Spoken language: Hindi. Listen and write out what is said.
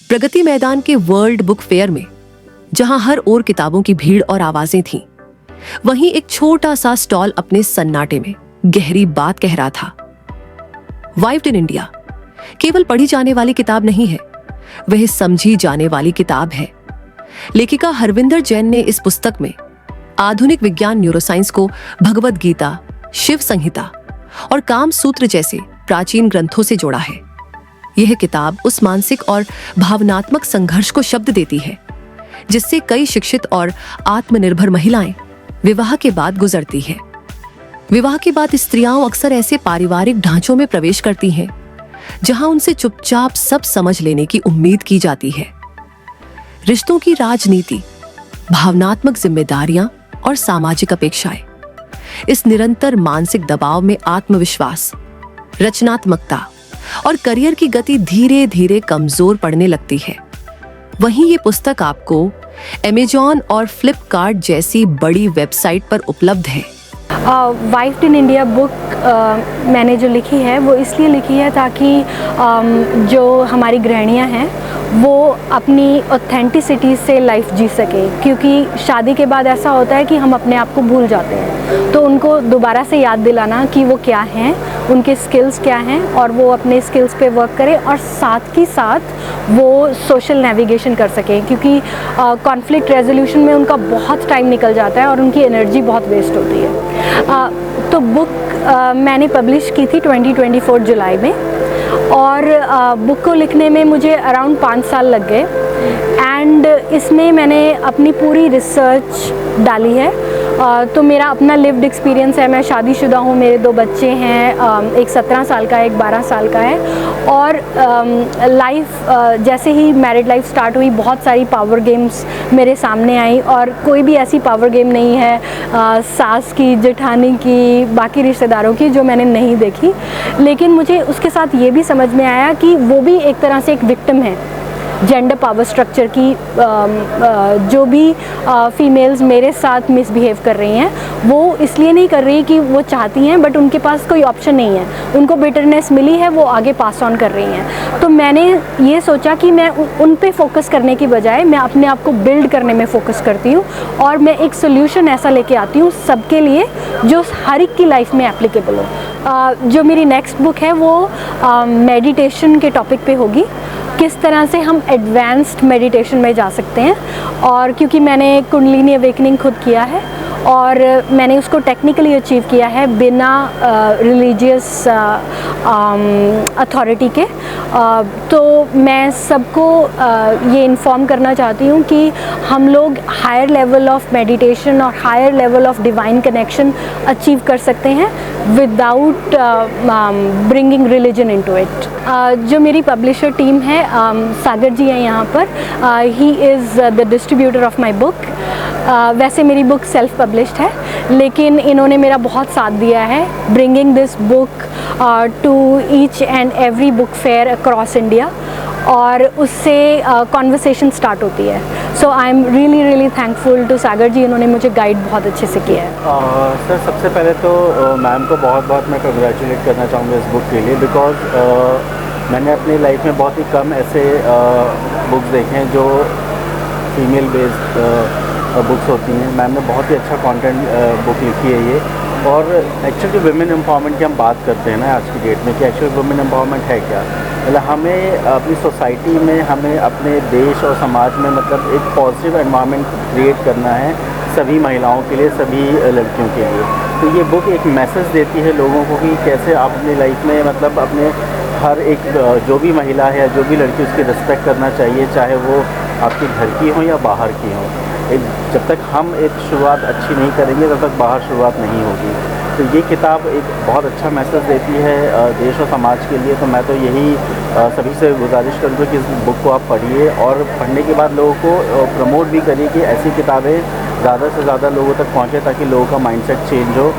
प्रगति मैदान के वर्ल्ड बुक फेयर में जहां हर ओर किताबों की भीड़ और आवाजें थीं, वहीं एक छोटा सा स्टॉल अपने सन्नाटे में गहरी बात कह रहा था। वाइव्ड इन इंडिया केवल पढ़ी जाने वाली किताब नहीं है, वह समझी जाने वाली किताब है। लेखिका हरविंदर जैन ने इस पुस्तक में आधुनिक विज्ञान न्यूरोसाइंस को भगवद गीता, शिव संहिता और काम सूत्र जैसे प्राचीन ग्रंथों से जोड़ा है। यह किताब उस मानसिक और भावनात्मक संघर्ष को शब्द देती है जिससे कई शिक्षित और आत्मनिर्भर महिलाएं विवाह के बाद गुजरती हैं। विवाह के बाद स्त्रियां अक्सर ऐसे पारिवारिक ढांचों में प्रवेश करती हैं जहां उनसे चुपचाप सब समझ लेने की उम्मीद की जाती है। रिश्तों की राजनीति, भावनात्मक जिम्मेदारियां और सामाजिक अपेक्षाएं, इस निरंतर मानसिक दबाव में आत्मविश्वास, रचनात्मकता और करियर की गति धीरे धीरे कमजोर पड़ने लगती है। वहीं ये पुस्तक आपको अमेज़न और फ्लिपकार्ट जैसी बड़ी वेबसाइट पर उपलब्ध है। वाइव्ड इन इंडिया बुक मैंने जो लिखी है वो इसलिए लिखी है ताकि जो हमारी गृहिणियाँ हैं वो अपनी ऑथेंटिसिटी से लाइफ जी सके, क्योंकि शादी के बाद ऐसा होता है कि हम अपने आप को भूल जाते हैं। तो उनको दोबारा से याद दिलाना कि वो क्या हैं, उनके स्किल्स क्या हैं और वो अपने स्किल्स पे वर्क करें और साथ ही साथ वो सोशल नेविगेशन कर सकें, क्योंकि कॉन्फ्लिक्ट रेजोल्यूशन में उनका बहुत टाइम निकल जाता है और उनकी एनर्जी बहुत वेस्ट होती है। तो बुक मैंने पब्लिश की थी 2024 जुलाई में और बुक को लिखने में मुझे अराउंड 5 साल लग गए एंड इसमें मैंने अपनी पूरी रिसर्च डाली है। तो मेरा अपना लिव्ड एक्सपीरियंस है। मैं शादीशुदा हूँ, मेरे 2 बच्चे हैं, एक 17 साल का है, एक 12 साल का है। और लाइफ जैसे ही मैरिड लाइफ स्टार्ट हुई, बहुत सारी पावर गेम्स मेरे सामने आई और कोई भी ऐसी पावर गेम नहीं है सास की, जेठानी की, बाकी रिश्तेदारों की जो मैंने नहीं देखी। लेकिन मुझे उसके साथ ये भी समझ में आया कि वो भी एक तरह से एक विक्टिम है जेंडर पावर स्ट्रक्चर की। जो भी फीमेल्स मेरे साथ मिसबिहेव कर रही हैं वो इसलिए नहीं कर रही कि वो चाहती हैं, बट उनके पास कोई ऑप्शन नहीं है, उनको बिटरनेस मिली है, वो आगे पास ऑन कर रही हैं। तो मैंने ये सोचा कि मैं उन पे फोकस करने की बजाय मैं अपने आप को बिल्ड करने में फोकस करती हूँ और मैं एक सोल्यूशन ऐसा लेके आती हूँ सबके लिए जो हर एक की लाइफ में एप्लीकेबल हो। जो मेरी नेक्स्ट बुक है वो मेडिटेशन के टॉपिक पे होगी, किस तरह से हम एडवांस्ड मेडिटेशन में जा सकते हैं। और क्योंकि मैंने कुंडलिनी अवेकनिंग खुद किया है और मैंने उसको टेक्निकली अचीव किया है बिना रिलीजियस अथॉरिटी के, तो मैं सबको ये इन्फॉर्म करना चाहती हूँ कि हम लोग हायर लेवल ऑफ मेडिटेशन और higher level of divine connection achieve कर सकते हैं without bringing religion into it. जो मेरी पब्लिशर टीम है, सागर जी हैं यहाँ पर, he is the distributor of my book. वैसे मेरी बुक सेल्फ पब्लिश्ड है, लेकिन इन्होंने मेरा बहुत साथ दिया है bringing this book to each and every book fair across India, और उससे कॉन्वर्सेशन स्टार्ट होती है। So I am really thankful to Sagar ji, इन्होंने मुझे गाइड बहुत अच्छे से किया है। सर सबसे पहले तो मैम को बहुत मैं कंग्रेचुलेट करना चाहूँगा इस बुक के लिए, बिकॉज मैंने अपनी लाइफ में बहुत ही कम ऐसे बुक्स देखे हैं जो फीमेल बेस्ड बुक्स होती हैं। मैम ने बहुत ही अच्छा कंटेंट बुक लिखी है ये। और एक्चुअली वुमेन एम्पावरमेंट की हम बात करते हैं ना आज की डेट में कि एक्चुअली वुमेन एम्पावरमेंट है क्या, मतलब हमें अपनी सोसाइटी में, हमें अपने देश और समाज में मतलब एक पॉजिटिव एनवायरनमेंट क्रिएट करना है सभी महिलाओं के लिए, सभी लड़कियों के लिए। तो ये बुक एक मैसेज देती है लोगों को कि कैसे आप अपनी लाइफ में मतलब अपने हर एक जो भी महिला है, जो भी लड़की, उसकी रिस्पेक्ट करना चाहिए, चाहे वो आपके घर की हो या बाहर की हो। जब तक हम एक शुरुआत अच्छी नहीं करेंगे तब तक बाहर शुरुआत नहीं होगी। तो ये किताब एक बहुत अच्छा मैसेज देती है देश और समाज के लिए। तो मैं तो यही सभी से गुजारिश करूँगा कि इस बुक को आप पढ़िए और पढ़ने के बाद लोगों को प्रमोट भी करिए कि ऐसी किताबें ज़्यादा से ज़्यादा लोगों तक पहुँचे ताकि लोगों का माइंडसेट चेंज हो।